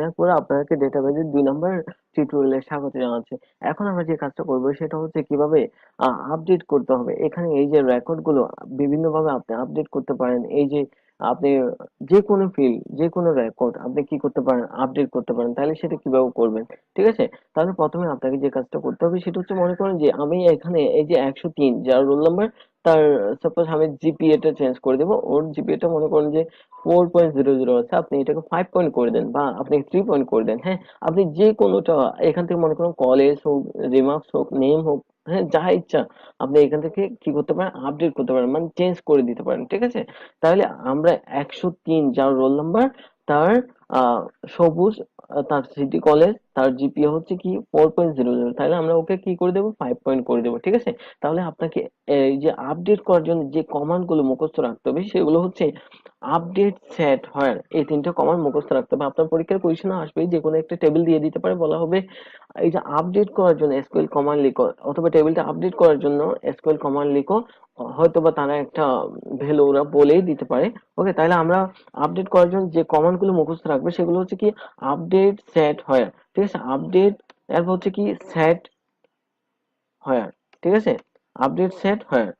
আমি আকবর আপনাকে ডেটাবেজের 2 নম্বর টিউটোরিয়ালে স্বাগত জানাচ্ছি। এখন আমরা যে কাজটা করব সেটা হচ্ছে কিভাবে আপডেট করতে হবে। এখানে এই যে রেকর্ড গুলো বিভিন্নভাবে আপনি আপডেট করতে পারেন। এই যে আপনি যে কোনো ফিল্ড, যে কোনো রেকর্ড আপনি কি করতে পারেন, আপডেট করতে পারেন। তাহলে সেটা কিভাবে করবেন, ঠিক আছে? তাহলে প্রথমে আপনাকে যে কাজটা করতে হবে সেটা হচ্ছে, মনে করেন যে আমি এখানে এই যে 103 যার রোল নাম্বার, তার সাপোজ আমি জিপিএ টা চেঞ্জ করে দেবো। ওর জিপিএ টা মনে করেন যে 4.00 আছে, আপনি এটাকে 5 পয়েন্ট করে দেন বা আপনি 3 পয়েন্ট করে দেন। হ্যাঁ, আপনি যে কোনোটা এখান থেকে মনে করেন কলেজ হোক, রিমার্কস হোক, নেম হোক, হ্যাঁ যা ইচ্ছা আপনি এখান থেকে কি করতে পারেন, আপডেট করতে পারেন, মানে চেঞ্জ করে দিতে পারেন, ঠিক আছে? তাহলে আমরা 103 যার রোল নাম্বার, তার আহ সবুজ, তার সিটি কলেজ, তার জিপিএ হচ্ছে কি 4.00, তাহলে আমরা ওকে কি করে দেবো, 5 পয়েন্ট করে দেবো, ঠিক আছে? তাহলে আপনাকে এই যে আপডেট করার জন্য যে কমান্ড গুলো মুখস্থ রাখতে হবে সেগুলো হচ্ছে আপডেট, সেট, হোয়ার, এই 3টা কমান্ড মুখস্থ রাখতে হবে। আপনার পরীক্ষার কোয়েশ্চেনে আসবে, যে কোনো একটা টেবিল দিয়ে দিতে পারে, বলা হবে এই যে আপডেট করার জন্য এসকিউএল কমান্ড লিখো, অথবা টেবিলটা আপডেট করার জন্য এসকিউএল কমান্ড লিখো। হয়তোবা তারা একটা ভ্যালু ওরা বলেই দিতে পারে। ওকে, তাহলে আমরা আপডেট করার জন্য যে কমান্ড গুলো মুখস্থ রাখবে সেগুলো হচ্ছে কি আপডেট, সেট, হোয়ার, ঠিক আছে? আপডেট, এরপর হচ্ছে কি সেট, হোয়ার, ঠিক আছে? আপডেট, সেট, হোয়ার।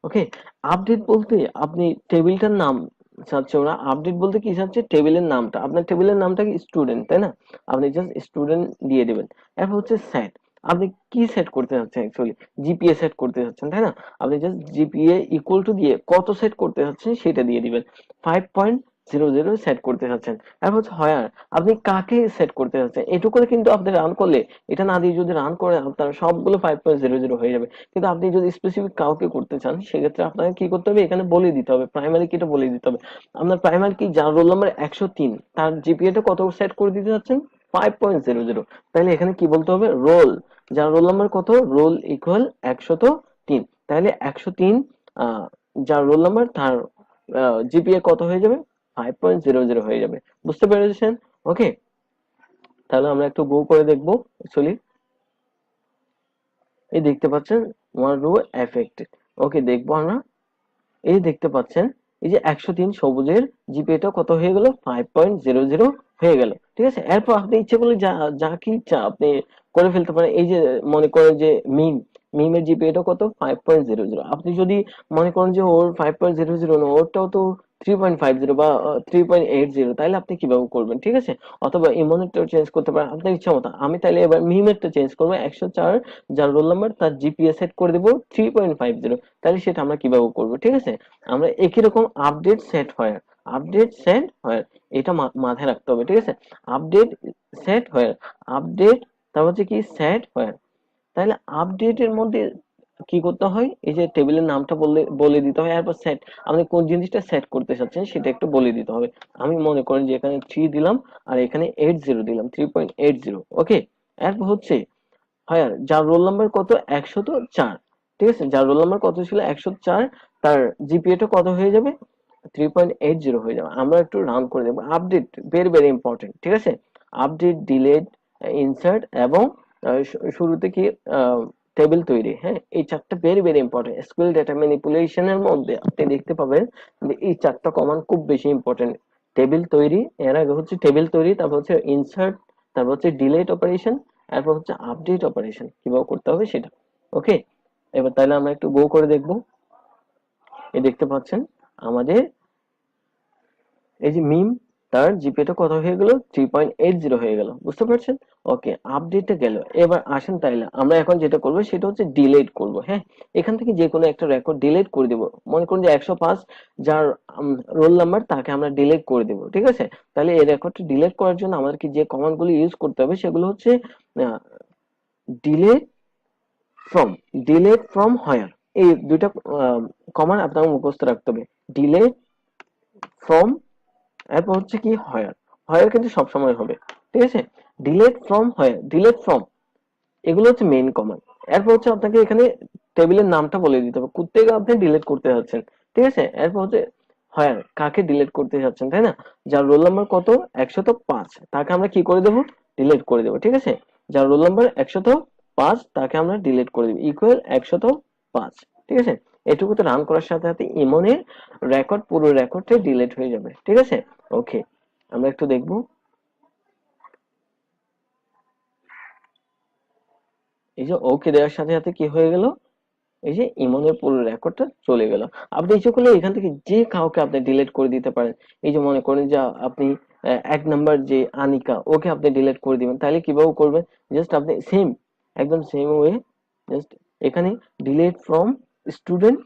ওকে, আপডেট বলতে আপনি টেবিলটার নাম চাচ্ছে, ওরা আপডেট বলতে কি চাচ্ছে, টেবিলের নামটা, আপনার টেবিলের নামটা কি স্টুডেন্ট, তাই না? আপনি জাস্ট স্টুডেন্ট দিয়ে দিবেন। এরপর হচ্ছে সেট, আপনি কি সেট করতে চাচ্ছেন, অ্যাকচুয়ালি জিপিএ সেট করতে চাচ্ছেন, তাই না? আপনি জাস্ট জিপিএ ইকুয়াল টু দিয়ে কত সেট করতে চাচ্ছেন সেটা দিয়ে দিবেন। 5.00 সেট করতে চাচ্ছেন। এরপর হচ্ছে হয়ার, আপনি কাকে সেট করতে চাচ্ছেন। এটুকু কিন্তু আপনি রান করলে, এটা না দিয়ে যদি রান করে আপনার সবগুলো 5.00 হয়ে যাবে। কিন্তু আপনি যদি স্পেসিফিক কাউকে করতে চান সেক্ষেত্রে আপনাকে কি করতে হবে, এখানে বলে দিতে হবে, প্রাইমারি কিটা বলে দিতে হবে। আপনার প্রাইমারি কি যার রোল নাম্বার 103, তার জিপিএ টা কত সেট করে দিতে যাচ্ছেন, 5.00। তাহলে এখানে কি বলতে হবে, রোল, যার রোল নাম্বার কত, রোল ইকুয়াল 103। তাহলে 103 যার রোল নাম্বার, তার জিপিএ কত হয়ে যাবে, 5.00 হয়ে যাবে। বুঝতে পেরেছেন? ওকে, তাহলে আমরা একটু গো করে দেখবো। অ্যাকচুয়ালি এই দেখতে পাচ্ছেন ওয়ান রো এফেক্টেড। ওকে, দেখবো আমরা। এই দেখতে পাচ্ছেন এই যে 103 সবুজের জিপিএটা কত হয়ে গেল, 5.00 হয়ে গেল, ঠিক আছে? এরপর আপনি ইচ্ছে করলে যা যা কি ইচ্ছা আপনি করে ফেলতে পারেন। এই যে মনে করেন যে মিমের জিপিএটা কত, 5.00। আপনি যদি মনে করেন যে ওর 5.00 না, ওরটাও তো 3.50 বা 3.80, তাহলে আপনি কিভাবে করবেন, ঠিক আছে? অথবা ইমোনেরটাও চেঞ্জ করতে পারেন আপনার ইচ্ছা মতো। আমি তাহলে এবার মিমেরটা চেঞ্জ করবো, 104 যার রোল নাম্বার, তার জিপিএ সেট করে দেবো 3.50। তাহলে সেটা আমরা কিভাবে করবো, ঠিক আছে? আমরা একই রকম আপডেট, সেট, হোয়ার, আপডেট, সেট, হোয়ার, এটা মাথায় রাখতে হবে, ঠিক আছে? আপডেট, সেট, হোয়ার, আপডেট, তারপর হচ্ছে কি সেট, হোয়ার। তাহলে আপডেটের মধ্যে কি করতে হয়, এই যে টেবিলের নামটা বলে দিতে হয়। এরপর সেট, আপনি কোন জিনিসটা সেট করতে চাচ্ছেন সেটা একটু বলে দিতে হবে। আমি মনে করেন যে এখানে 3 দিলাম আর এখানে 80 দিলাম, 3.80। ওকে, এরপর হচ্ছে হায়ার, যার রোল নাম্বার কত, 104, ঠিক আছে? যার রোল নাম্বার কত ছিল, 104, তার জিপিএ টা কত হয়ে যাবে, 3.80 হয়ে যাবে। আমরা একটু রান করে দেবো। আপডেট ভেরি ভেরি ইম্পর্টেন্ট, ঠিক আছে? আপডেট, ডিলিট, ইনসার্ট এবং শুরুতে কি টেবিল তৈরি, হ্যাঁ এই চারটা very very important. SQL data ম্যানিপুলেশনের মধ্যে আপনি দেখতে পাবেন যে এই চারটা কমান্ড খুব বেশি ইম্পর্টেন্ট। টেবিল তৈরি, এর আগে হচ্ছে টেবিল তৈরি, তারপর হচ্ছে ইনসার্ট, তারপর হচ্ছে ডিলিট অপারেশন, এরপর হচ্ছে আপডেট অপারেশন কিভাবে করতে হবে সেটা। ওকে, এবার তাহলে আমরা একটু গো করে দেখবো। এই দেখতে পাচ্ছেন আমাদের এই যে মিম, তার জিপিএটা কত হয়ে গেল, 3.80 হয়ে গেল। বুঝতে পারছেন? ওকে, আপডেটে গেল। এবার আসেন, তাইলে আমরা এখন যেটা করবো সেটা হচ্ছে ডিলিট করব। হ্যাঁ, এখান থেকে যে কোনো একটা রেকর্ড ডিলিট করে দিব। মনে করুন যে 105 যার রোল নাম্বার, তাকে আমরা ডিলিট করে দিব, ঠিক আছে? তাহলে এই রেকর্ডটা ডিলিট করার জন্য আমাদেরকে যে কমান্ড গুলো ইউজ করতে হবে সেগুলো হচ্ছে delete from, delete from where, এই দুইটা কমান্ড আপনাকে মুখস্থ রাখতে হবে। ডিলিট ফ্রম, এরপর হচ্ছে কি হোয়ার। হোয়ার কিন্তু সবসময় হবে, ঠিক আছে? Delete from, where, delete from, এগুলো হচ্ছে মেইন কমান্ড। এরপর হচ্ছে আপনাকে এখানে টেবিলের নামটা বলে দিতে হবে, কোথেকে আপনি ডিলিট করতে যাচ্ছেন, ঠিক আছে? এরপর হচ্ছে হোয়ার, কাকে ডিলিট করতে যাচ্ছেন, তাই না? যার রোল নাম্বার কত, 105, তাকে আমরা কি করে দেবো, ডিলিট করে দেবো, ঠিক আছে? যার রোল নাম্বার 105, তাকে আমরা ডিলিট করে দেবো, ইকুয়াল 105, ঠিক আছে? এটুকুতে রান করার সাথে সাথে ইমনের রেকর্ড, পুরো রেকর্ডটা ডিলিট হয়ে যাবে, ঠিক আছে? ওকে, আমরা একটু দেখবো। এই যে ওকে দেওয়ার সাথে সাথে কি হয়ে গেল, এই যে ইমনের পুরো রেকর্ডটা চলে গেল। আপনি ইচ্ছে করলে এখান থেকে যে কাউকে আপনি ডিলিট করে দিতে পারেন। এই যে মনে করেন যে আপনি এক নাম্বার যে আনিকা, ওকে আপনি ডিলিট করে দিবেন, তাহলে কিভাবে করবেন? জাস্ট আপনি সেম, একদম সেম ওয়ে, জাস্ট এখানে ডিলিট ফ্রম স্টুডেন্ট।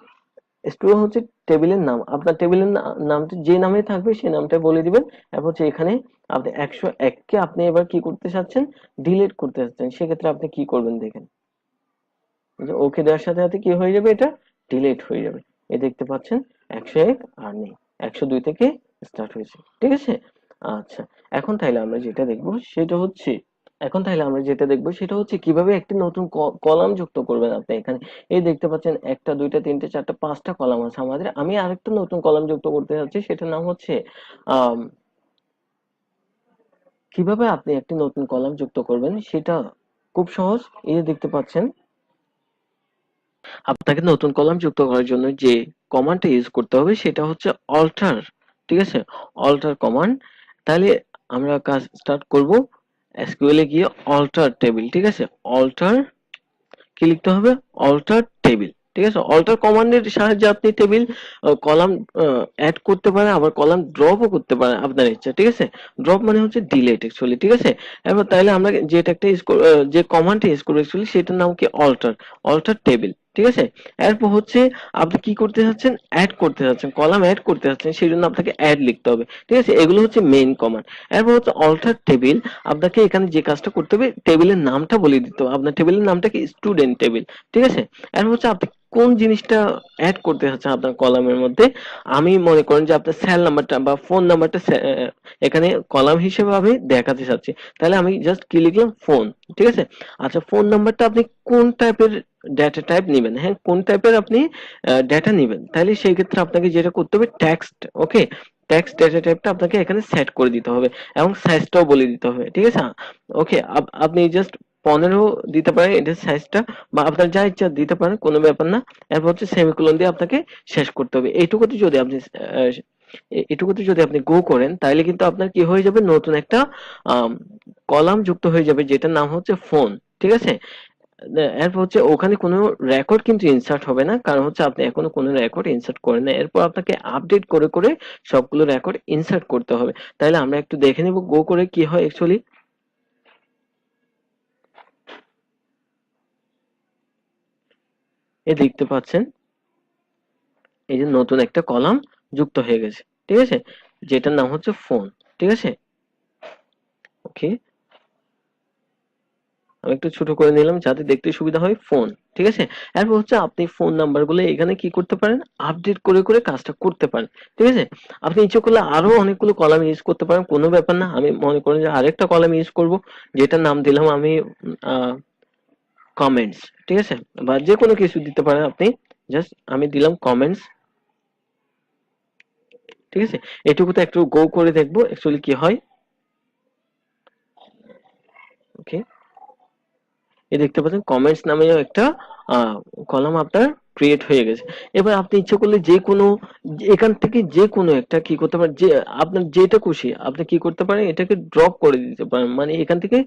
স্টুডেন্ট হচ্ছে টেবিলের নাম, আপনার টেবিলের নামটা যে নামে থাকবে সেই নামটা বলে দিবেন। এরপর হচ্ছে এখানে আপনি 101 কে আপনি এবার কি করতে চাচ্ছেন, ডিলিট করতে চাচ্ছেন, সেক্ষেত্রে আপনি কি করবেন দেখেন, যে ওকে দেওয়ার সাথে সাথে কি হয়ে যাবে, এটা ডিলিট হয়ে যাবে। এই দেখতে পাচ্ছেন 101 আর নেই, 102 থেকে স্টার্ট হয়েছে, ঠিক আছে। আচ্ছা, এখন তাইলে আমরা যেটা দেখবো সেটা হচ্ছে কিভাবে একটি নতুন কলাম যুক্ত করবেন আপনি এখানে। এই দেখতে পাচ্ছেন একটা দুইটা তিনটে চারটা পাঁচটা কলাম আছে আমাদের। আমি আরেকটা নতুন কলাম যুক্ত করতে যাচ্ছি, সেটার নাম হচ্ছে আহ কিভাবে আপনি একটি নতুন কলাম যুক্ত করবেন সেটা খুব সহজ। এই যে দেখতে পাচ্ছেন, আপনাকে নতুন কলাম যুক্ত করার জন্য যে কমান্ডটা ইউজ করতে হবে সেটা হচ্ছে অল্টার, ঠিক আছে, অল্টার কমান্ড। তাহলে আমরা কাজ স্টার্ট করব। এসকিউএল এ গিয়ে অল্টার টেবিল, ঠিক আছে, অল্টার কি লিখতে হবে, অল্টার টেবিল, ঠিক আছে। অল্টার কমান্ডের সাহায্যে আপনি টেবিল কলাম অ্যাড করতে পারেন, আবার কলাম ড্রপও করতে পারেন আপনার ইচ্ছা, ঠিক আছে। ড্রপ মানে হচ্ছে ডিলিট অ্যাকচুয়ালি, ঠিক আছে। এবার তাইলে আমরা যেটা একটা যে কমান্ডটা ইউজ করবো অ্যাকচুয়ালি সেটার নাম কি, অল্টার, অল্টার টেবিল, ঠিক আছে। এরপর হচ্ছে আপনি কি করতে চাচ্ছেন, অ্যাড করতে চাচ্ছেন, কলাম অ্যাড করতে চাচ্ছেন, সেই জন্য আপনাকে অ্যাড লিখতে হবে, ঠিক আছে। এগুলো হচ্ছে মেইন কমান্ড। এরপর হচ্ছে অল্টার টেবিল, আপনাকে এখানে যে কাজটা করতে হবে টেবিলের নামটা বলে দিতে হবে। আপনার টেবিলের নামটা কি, স্টুডেন্ট টেবিল, ঠিক আছে। এরপর হচ্ছে আপনি কোন জিনিসটা অ্যাড করতে চাচ্ছেন আপনার কলামের মধ্যে। আমি মনে করেন যে আপনার সেল নাম্বারটা বা ফোন নাম্বারটা এখানে কলাম হিসেবে আমি দেখাতে চাচ্ছি, তাহলে আমি জাস্ট কি লিখলাম, ফোন, ঠিক আছে। আচ্ছা, ফোন নাম্বারটা আপনি কোন টাইপের ডেটা টাইপ নেবেন, হ্যাঁ, কোন টাইপের আপনি ডেটা নেবেন, তাহলে সেই ক্ষেত্রে আপনাকে যেটা করতে হবে, টেক্সট, ওকে, টেক্সট ডেটা টাইপটা আপনাকে এখানে সেট করে দিতে হবে এবং সাইজটাও বলে দিতে হবে, ঠিক আছে। ওকে, আপনি জাস্ট 15 দিতে পারেন এটার সাইজটা, বা আপনার যা ইচ্ছা দিতে পারেন, কোনো ব্যাপার না। এরপর হচ্ছে সেমিকোলন দিয়ে আপনাকে শেষ করতে হবে। এইটুকুতে যদি আপনি গো করেন তাহলে কিন্তু আপনার কি হয়ে যাবে, নতুন একটা কলাম যুক্ত হয়ে যাবে যেটার নাম হচ্ছে ফোন, ঠিক আছে। এরপর হচ্ছে ওখানে কোনো রেকর্ড কিন্তু ইনসার্ট হবে না, কারণ হচ্ছে আপনি এখনো কোনো রেকর্ড ইনসার্ট করেন না। এরপর আপনাকে আপডেট করে করে সবগুলো রেকর্ড ইনসার্ট করতে হবে। তাহলে আমরা একটু দেখে নেব গো করে কি হয় অ্যাকচুয়ালি। এই দেখতে পাচ্ছেন, এই যে নতুন একটা কলাম যুক্ত হয়ে গেছে, ঠিক আছে, যেটার নাম হচ্ছে ফোন, ঠিক আছে। ওকে, আমি একটু ছোট করে নিলাম যাতে দেখতে সুবিধা হয়, ফোন, ঠিক আছে। এরপর হচ্ছে আপনি ফোন নাম্বারগুলো এখানে কি করতে পারেন, আপডেট করে করে কাজটা করতে পারেন, ঠিক আছে। আপনি ইচ্ছে করলে আরো অনেকগুলো কলাম ইউজ করতে পারেন, কোনো ব্যাপার না। আমি মনে করেন যে আরেকটা কলাম ইউজ করব, যেটার নাম দিলাম আমি কমেন্টস, ঠিক আছে, বা যে কোনো কিছু দিতে পারেন আপনি। জাস্ট আমি দিলাম কমেন্টস, ঠিক আছে। এটুকুতে একটু গো করে দেখবো অ্যাকচুয়ালি কি হয়। ওকে, এই দেখতে পাচ্ছেন কমেন্টস নামেও একটা কলাম আপনার ক্রিয়েট হয়ে গেছে। এবার আপনি ইচ্ছে করলে যে কোনো এখান থেকে যে কোনো একটা কি করতে পারেন, যে আপনার যেটা খুশি আপনি কি করতে পারেন, এটাকে ড্রপ করে দিতে পারেন, মানে এখান থেকে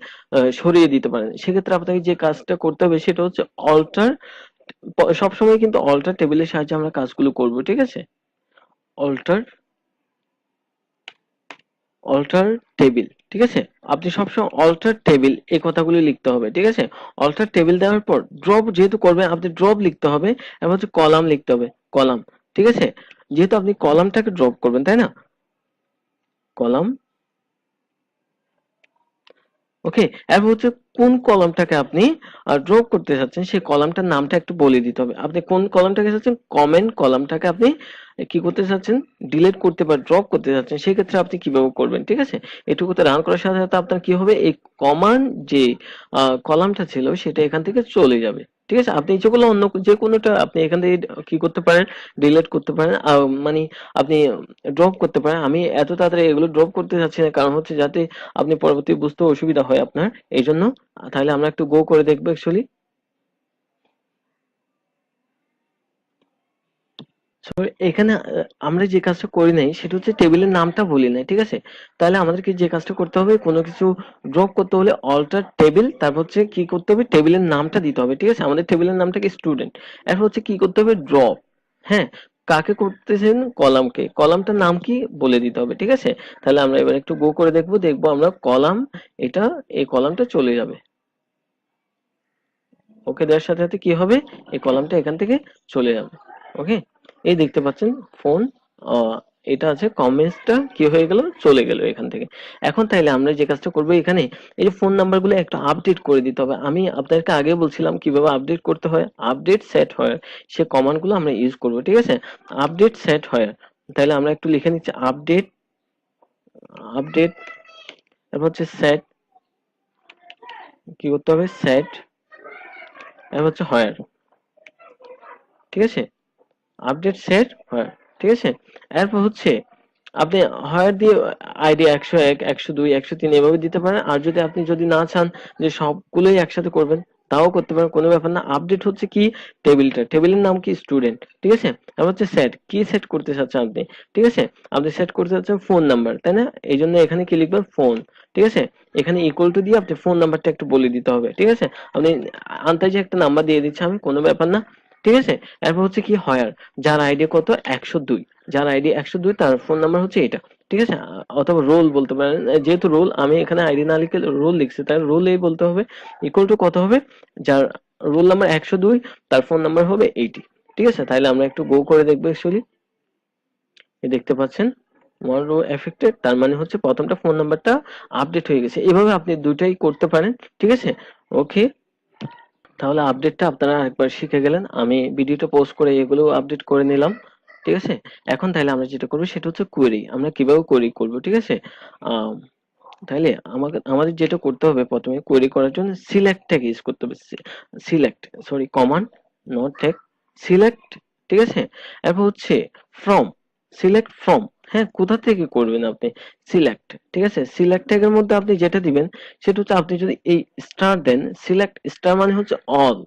সরিয়ে দিতে পারেন। সেক্ষেত্রে আপনাকে যে কাজটা করতে হবে সেটা হচ্ছে অল্টার, সবসময় কিন্তু অল্টার টেবিলের সাহায্যে আমরা কাজগুলো করব, ঠিক আছে। অল্টার, অল্টার টেবিল, ঠিক আছে। আপনি সবসময় অল্টার টেবিল এই কথাগুলি লিখতে হবে, ঠিক আছে। অল্টার টেবিল দেওয়ার পর ড্রপ যেহেতু করবেন আপনি ড্রপ লিখতে হবে, এবং হচ্ছে কলাম লিখতে হবে, কলাম, ঠিক আছে। যেহেতু আপনি কলামটাকে ড্রপ করবেন তাই না, কলাম, ওকে। এরপর হচ্ছে কোন কলামটাকে আপনি ড্রপ করতে চাচ্ছেন সেই কলামটার নামটা একটু বলে দিতে হবে। আপনি কোন কলামটাকে চাচ্ছেন, কমেন্ট কলামটাকে আপনি কি করতে চাচ্ছেন, ডিলিট করতে বা ড্রপ করতে চাচ্ছেন, সেক্ষেত্রে আপনি কিভাবে করবেন, ঠিক আছে। এটুকুতে রান করার সাথে সাথে আপনার কি হবে, এই কমান্ড যে কলামটা ছিল সেটা এখান থেকে চলে যাবে, ঠিক আছে। আপনি ইচ্ছে করলে অন্য যে কোনোটা আপনি এখান থেকে কি করতে পারেন, ডিলিট করতে পারেন, মানে আপনি ড্রপ করতে পারেন। আমি এত তাড়াতাড়ি এগুলো ড্রপ করতে চাচ্ছি না, কারণ হচ্ছে যাতে আপনি পরবর্তী বুঝতে অসুবিধা হয় আপনার, এই জন্য। তাহলে আমরা একটু গো করে দেখবো অ্যাকচুয়ালি। এখানে আমরা যে কাজটা করি নাই সেটা হচ্ছে টেবিলের নামটা বলি নাই, ঠিক আছে? তাহলে আমাদেরকে যে কাজটা করতে হবে, কোনো কিছু ড্রপ করতে হলে অল্টার টেবিল, তারপর হচ্ছে কি করতে হবে, টেবিলের নামটা দিতে হবে, ঠিক আছে? আমাদের টেবিলের নামটা কি স্টুডেন্ট, এরপর হচ্ছে কি করতে হবে, ড্রপ। হ্যাঁ, কাকে করতেছেন, কলামকে, কলামটার নাম কি বলে দিতে হবে, ঠিক আছে? তাহলে আমরা এবার একটু গো করে দেখবো, দেখবো আমরা কলাম, এটা, এই কলামটা চলে যাবে। ওকে দেওয়ার সাথে সাথে কি হবে, এই কলামটা এখান থেকে চলে যাবে। ওকে, এই দেখতে পাচ্ছেন ফোন, এটা আছে, কমেন্টসটা কি হয়ে গেল, চলে গেল এখান থেকে। এখন তাইলে আমরা যে কাজটা করবো এখানে, এই যে ফোন নাম্বারগুলো একটু আপডেট করে দিতে হবে। আমি আপনাদেরকে আগে বলছিলাম কিভাবে আপডেট করতে হয়, আপডেট সেট হয়, সে কমান্ডগুলো আমরা ইউজ করবো, ঠিক আছে? আপডেট সেট হয়, তাহলে আমরা একটু লিখে নিচ্ছি, আপডেট, আপডেট, তারপর হচ্ছে সেট, কি করতে হবে, সেট, তারপর হচ্ছে হয়, ঠিক আছে? আপডেট সেট হয়, ঠিক আছে? এরপর হচ্ছে আপনি হয় দিয়ে আইডি 101, 102, 103 এভাবে দিতে পারেন। আর যদি আপনি যদি না চান যে সবগুলোই একসাথে করবেন, তাও করতে পারেন, কোনো ব্যাপার না। আপডেট হচ্ছে কি, টেবিলটা, টেবিলের নাম কি, স্টুডেন্ট, ঠিক আছে? এবার হচ্ছে সেট, কি সেট করতে চাচ্ছেন আপনি, ঠিক আছে? আপনি সেট করতে চাচ্ছেন ফোন নাম্বার, তাই না? এই জন্য এখানে কি লিখবেন, ফোন, ঠিক আছে? এখানে ইকুয়াল টু দিয়ে আপনি ফোন নাম্বারটা একটু বলে দিতে হবে, ঠিক আছে? আপনি আন্দাজে একটা নাম্বার দিয়ে দিচ্ছি আমি, কোনো ব্যাপার না, ঠিক আছে? এরপর হচ্ছে কি, হয়ার, যার আইডি কত, 102, যার আইডি 102 তার ফোন নাম্বার হচ্ছে এটা, ঠিক আছে? অথবা রোল বলতে পারেন, যেহেতু রোল, আমি এখানে আইডি না লিখে রোল লিখছি, তাই রোল এই বলতে হবে। ইকুয়াল টু কত হবে, যার রোল নাম্বার 102 তার ফোন নাম্বার হবে 80, ঠিক আছে? তাহলে আমরা একটু গো করে দেখবো, অ্যাকচুয়ালি এই দেখতে পাচ্ছেন ওয়ান রো এফেক্টেড, তার মানে হচ্ছে প্রথমটা ফোন নাম্বারটা আপডেট হয়ে গেছে। এভাবে আপনি দুইটাই করতে পারেন, ঠিক আছে? ওকে, তাহলে আপডেটটা আপনারা একবার শিখে গেলেন। আমি ভিডিওটা পোস্ট করে এগুলো আপডেট করে নিলাম, ঠিক আছে? এখন তাহলে আমরা যেটা করবো সেটা হচ্ছে কোয়েরি, আমরা কিভাবে কোয়েরি করব, ঠিক আছে? আহ তাহলে আমাদের যেটা করতে হবে, প্রথমে কোয়েরি করার জন্য সিলেক্ট ট্যাগ ইউজ করতে হবে, select, sorry, command, not tag, select, ঠিক আছে? এরপর হচ্ছে ফ্রম, সিলেক্ট ফ্রম, হ্যাঁ, কোথা থেকে করবেন আপনি, সিলেক্ট, ঠিক আছে? সিলেক্ট ট্যাগের মধ্যে আপনি যেটা দিবেন সেটা হচ্ছে, আপনি যদি এই স্টার দেন, সিলেক্ট স্টার মানে হচ্ছে অল,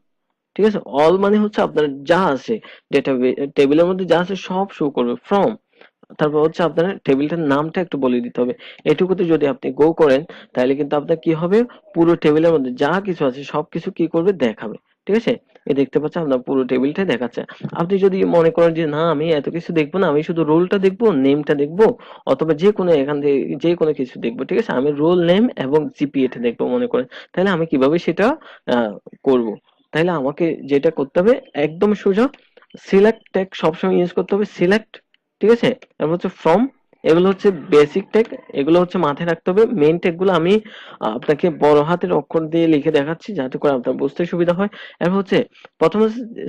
ঠিক আছে? অল মানে হচ্ছে আপনার যা আছে, ডেটা টেবিলের মধ্যে যা আছে সব শো করবে। ফ্রম, তারপর হচ্ছে আপনার টেবিলটার নামটা একটু বলে দিতে হবে। এটুকুতে যদি আপনি গো করেন, তাহলে কিন্তু আপনার কি হবে, পুরো টেবিলের মধ্যে যা কিছু আছে সবকিছু কি করবে, দেখাবে, ঠিক আছে? এই দেখতে পাচ্ছেন আপনার পুরো টেবিলটাই দেখাচ্ছে। আপনি যদি মনে করেন যে না, আমি এত কিছু দেখবো না, আমি শুধু রোলটা দেখবো, নেমটা দেখবো, অথবা যে কোনো এখান থেকে যে কোনো কিছু দেখবো, ঠিক আছে? আমি রোল নেম এবং জিপিএটা দেখবো মনে করেন, তাহলে আমি কিভাবে সেটা করব? তাহলে আমাকে যেটা করতে হবে, একদম সোজা, সিলেক্ট ট্যাগ সবসময় ইউজ করতে হবে, সিলেক্ট, ঠিক আছে? তারপর হচ্ছে ফ্রম, এগুলো হচ্ছে বেসিক ট্যাগ, এগুলো হচ্ছে মাথায় রাখতে হবে। মেইন ট্যাগ গুলো আমি আপনাকে বড় হাতের অক্ষর দিয়ে লিখে দেখাচ্ছি, যাতে করে আপনার বুঝতে সুবিধা হয়। এরপর হচ্ছে প্রথমে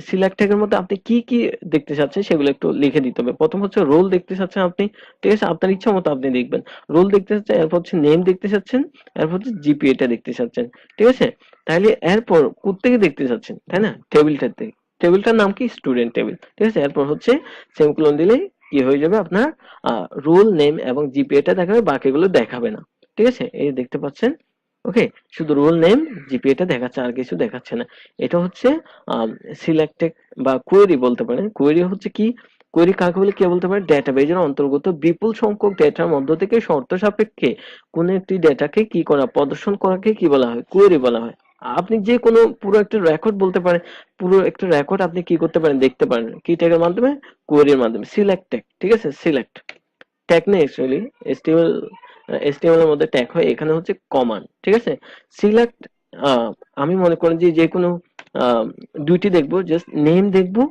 সিলেক্ট ট্যাগের মধ্যে আপনি কি কি দেখতে চাচ্ছেন সেগুলো একটু লিখে দিতে হবে। প্রথম হচ্ছে রোল দেখতে চাচ্ছেন আপনি, ঠিক আছে? আপনার ইচ্ছা মতো আপনি লিখবেন, রোল দেখতে চাচ্ছেন, এরপর হচ্ছে নেম দেখতে চাচ্ছেন, এরপর হচ্ছে জিপিএটা দেখতে চাচ্ছেন, ঠিক আছে? তাহলে এরপর কোত্থেকে দেখতে চাচ্ছেন, তাই না? টেবিলটার থেকে, টেবিলটার নাম কি, স্টুডেন্ট টেবিল, ঠিক আছে? এরপর হচ্ছে সেমিকোলন দিলেই কি হয়ে যাবে, আপনার রোল নেম এবং জিপিএটা দেখাবে, বাকিগুলো দেখাবে না, ঠিক আছে? এই দেখতে পাচ্ছেন, ওকে, শুধু রোল নেম, জিপিএটা দেখাচ্ছে, আর কিছু দেখাচ্ছে না। এটা হচ্ছে সিলেক্টেড বা কোয়েরি বলতে পারেন। কোয়েরি হচ্ছে কি, কোয়েরি কাকে বলে, কে বলতে পারে, ডেটাবেজের অন্তর্গত বিপুল সংখ্যক ডেটার মধ্য থেকে শর্ত সাপেক্ষে কোন একটি ডেটাকে কি করা, প্রদর্শন করাকে কি বলা হয়, কোয়েরি বলা হয়। আপনি যে কোনো পুরো একটা রেকর্ড বলতে পারেন, পুরো একটা রেকর্ড আপনি কি করতে পারেন, দেখতে পারেন, কি ট্যাগের মাধ্যমে, কোয়েরির মাধ্যমে, সিলেক্ট ট্যাগ, ঠিক আছে? সিলেক্ট ট্যাগ নেই অ্যাকচুয়ালি, এসটিএমএল, এসটিএমএল এর মধ্যে ট্যাগ হয়, এখানে হচ্ছে কমান্ড, ঠিক আছে? সিলেক্ট, আমি মনে করেন যে যে কোনো আহ, দুইটি দেখবো, জাস্ট নেম দেখবো,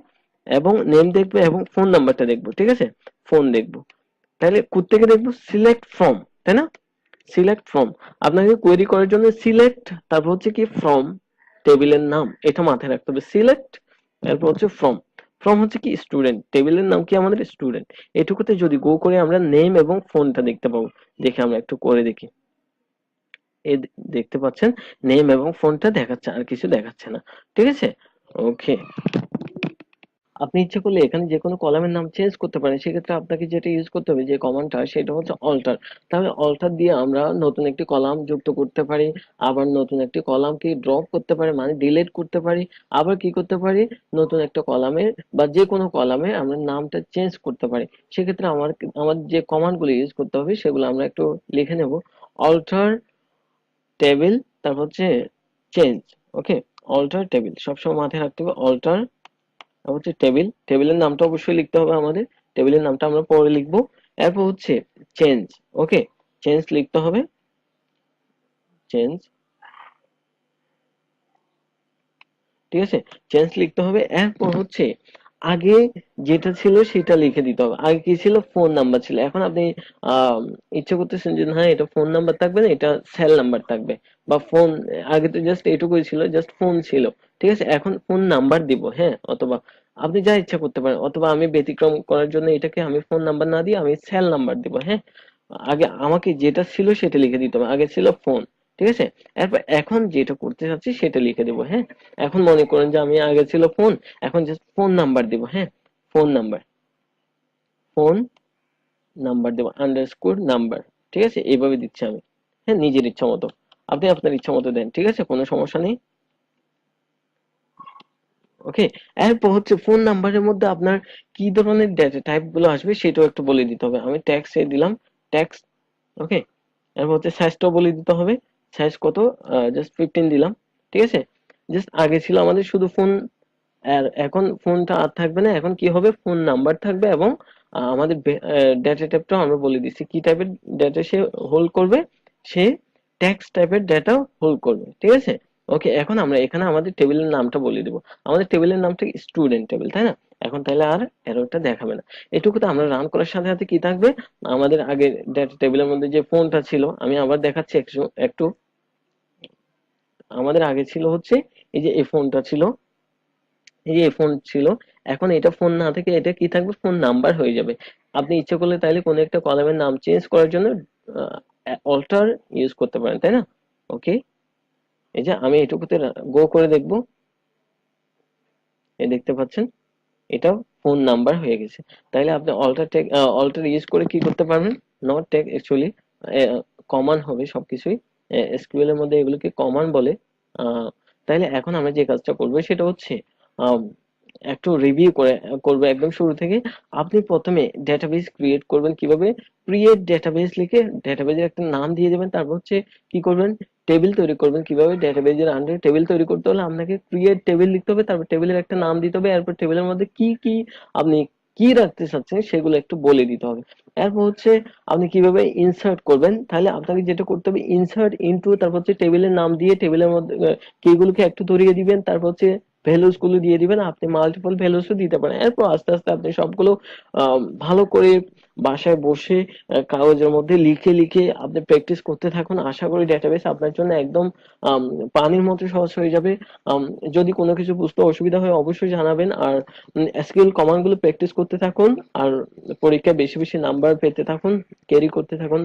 এবং নেম দেখবো এবং ফোন নাম্বারটা দেখবো, ঠিক আছে? ফোন দেখবো, তাহলে কোত্থেকে দেখবো, সিলেক্ট ফ্রম, তাই না? সিলেক্ট ফ্রম, আপনাকে কোয়েরি করার জন্য সিলেক্ট, তারপর হচ্ছে কি ফ্রম, টেবিলের নাম, এটা মাথায় রাখতে হবে, সিলেক্ট, তারপর হচ্ছে ফ্রম, ফ্রম হচ্ছে কি, স্টুডেন্ট, টেবিলের নাম কি, আমাদের স্টুডেন্ট। এটুকুতে যদি গো করে আমরা নেম এবং ফোনটা দেখতে পাবো। দেখে আমরা একটু করে দেখি, এই দেখতে পাচ্ছেন নেম এবং ফোনটা দেখাচ্ছে, আর কিছু দেখাচ্ছে না, ঠিক আছে? ওকে, আপনি ইচ্ছে করলে এখানে যে কোনো কলামের নাম চেঞ্জ করতে পারেন। সেক্ষেত্রে আপনাকে যেটা ইউজ করতে হবে, যে কমান্ডটা, সেটা হচ্ছে অল্টার। তাহলে অল্টার দিয়ে আমরা নতুন একটি কলাম যুক্ত করতে পারি, আবার নতুন একটি কলামকে ড্রপ করতে পারি, মানে ডিলিট করতে পারি, আবার কি করতে পারি, নতুন একটা কলামের বা যে কোনো কলামে আমরা নামটা চেঞ্জ করতে পারি। সেক্ষেত্রে আমার যে কমান্ডগুলো ইউজ করতে হবে সেগুলো আমরা একটু লিখে নেব। অল্টার টেবিল, তারপর হচ্ছে চেঞ্জ। ওকে, অল্টার টেবিল সবসময় মাথায় রাখতে হবে। অল্টার হচ্ছে টেবিল, টেবিলের নামটা অবশ্যই লিখতে হবে আমাদের, টেবিলের নামটা আমরা পরে লিখবো। এরপর হচ্ছে চেঞ্জ। ওকে, চেঞ্জ লিখতে হবে, চেঞ্জ, ঠিক আছে, চেঞ্জ লিখতে হবে। এরপর হচ্ছে আগে যেটা ছিল সেটা লিখে দিতে হবে। আগে কি ছিল, ফোন নাম্বার ছিল। এখন আপনি আহ ইচ্ছে করতেছেন যে না, এটা ফোন নাম্বার থাকবে না, এটা সেল নাম্বার থাকবে, বা ফোন, আগে তো জাস্ট এটুকুই ছিল, জাস্ট ফোন ছিল, ঠিক আছে, এখন ফোন নাম্বার দিব, হ্যাঁ, অথবা আপনি যা ইচ্ছা করতে পারেন, অথবা আমি ব্যতিক্রম করার জন্য এটাকে আমি ফোন নাম্বার না দিয়ে আমি সেল নাম্বার দিব, হ্যাঁ। আগে আমাকে যেটা ছিল সেটা লিখে দিতে হবে, আগে ছিল ফোন, ঠিক আছে। এরপর এখন যেটা করতে চাচ্ছি সেটা লিখে দেবো, হ্যাঁ। এখন মনে করেন যে আমি আগে ছিল ফোন, এখন জাস্ট ফোন নাম্বার দিব, হ্যাঁ, ফোন নাম্বার, ফোন নাম্বার দেবো, আন্ডারস্কোর নাম্বার, ঠিক আছে, এইভাবে দিচ্ছি আমি, হ্যাঁ, নিজের ইচ্ছা মতো। আপনি আপনার ইচ্ছা মতো দেন, ঠিক আছে, কোনো সমস্যা নেই। ওকে, এরপর হচ্ছে ফোন নাম্বারের মধ্যে আপনার কি ধরনের ডেটা টাইপ গুলো আসবে সেটাও একটু বলে দিতে হবে। আমি ট্যাক্স এ দিলাম, ট্যাক্স। ওকে, এরপর হচ্ছে সাইজটাও বলে দিতে হবে, সাইজ কত, জাস্ট 15 দিলাম, ঠিক আছে। জাস্ট আগে ছিল আমাদের শুধু ফোন, আর এখন ফোনটা আর থাকবে না, এখন কি হবে, ফোন নাম্বার থাকবে, এবং আমাদের ডেটা টাইপটাও আমরা বলে দিচ্ছি কি টাইপের ডেটা সে হোল্ড করবে, সে টেক্সট টাইপের ডেটা হোল্ড করবে, ঠিক আছে। ওকে, এখন আমরা এখানে আমাদের টেবিলের নামটা বলে দিব। আমাদের টেবিলের নামটা স্টুডেন্ট টেবিল, তাই না? এখন তাহলে আর এররটা দেখাবে না। এটুকু তো আমরা রান করার সাথে সাথে কি থাকবে, আমাদের আগে ডেটা টেবিলের মধ্যে যে ফোনটা ছিল, আমি আবার দেখাচ্ছি একটু একটু। আমাদের আগে ছিল হচ্ছে এই যে এই ফোনটা ছিল, এই যে ফোন ছিল, এখন এটা ফোন না থেকে এটা কি থাকবে, ফোন নাম্বার হয়ে যাবে। আপনি ইচ্ছে করলে তাইলে কোনো একটা কলামের নাম চেঞ্জ করার জন্য অল্টার ইউজ করতে পারেন, তাই না? ওকে, এই যে আমি এটুকুতে গো করে দেখবো, এই দেখতে পাচ্ছেন, এটা ফোন নাম্বার হয়ে গেছে। তাইলে আপনি অল্টার ইউজ করে কি করতে পারবেন, নট টেক অ্যাকচুয়ালি কমান হবে সবকিছুই, এসকিউএল এর মধ্যে এগুলোকে কমান বলে। তাইলে এখন আমরা যে কাজটা করবো সেটা হচ্ছে আম, একটু রিভিউ করবো একদম শুরু থেকে। আপনি প্রথমে ডেটাবেস ক্রিয়েট করবেন কিভাবে, ক্রিয়েট ডেটাবেস লিখে ডেটাবেজের একটা নাম দিয়ে দেবেন। তারপর হচ্ছে কি করবেন, টেবিল তৈরি করবেন। কিভাবে, ডেটাবেজের আন্ডারে টেবিল তৈরি করতে হলে আপনাকে ক্রিয়েট টেবিল লিখতে হবে, তারপর টেবিলের একটা নাম দিতে হবে, এরপর টেবিলের মধ্যে কি কি আপনি কি রাখতে চাচ্ছেন সেগুলো একটু বলে দিতে হবে। এরপর হচ্ছে আপনি কিভাবে ইনসার্ট করবেন, তাহলে আপনাকে যেটা করতে হবে, ইনসার্ট ইনটু, তারপর হচ্ছে টেবিলের নাম দিয়ে টেবিলের মধ্যে কিগুলোকে একটু ধরিয়ে দিবেন, তারপর হচ্ছে ভ্যালুস গুলো দিয়ে দিবেন। আপনি মাল্টিপল ভ্যালুসও দিতে পারেন। এরপর আস্তে আস্তে আপনি সবগুলো ভালো করে বাসায় বসে কাগজের মধ্যে লিখে লিখে আপনি প্র্যাকটিস করতে থাকুন। আশা করি ডেটাবেস আপনার জন্য একদম আম, পানির মতো সহজ হয়ে যাবে। আম, যদি কোনো কিছু বুঝতে অসুবিধা হয় অবশ্যই জানাবেন। আর এসকিউএল কমান্ড গুলো প্র্যাকটিস করতে থাকুন, আর পরীক্ষায় বেশি বেশি নাম্বার পেতে থাকুন, ক্যারি করতে থাকুন।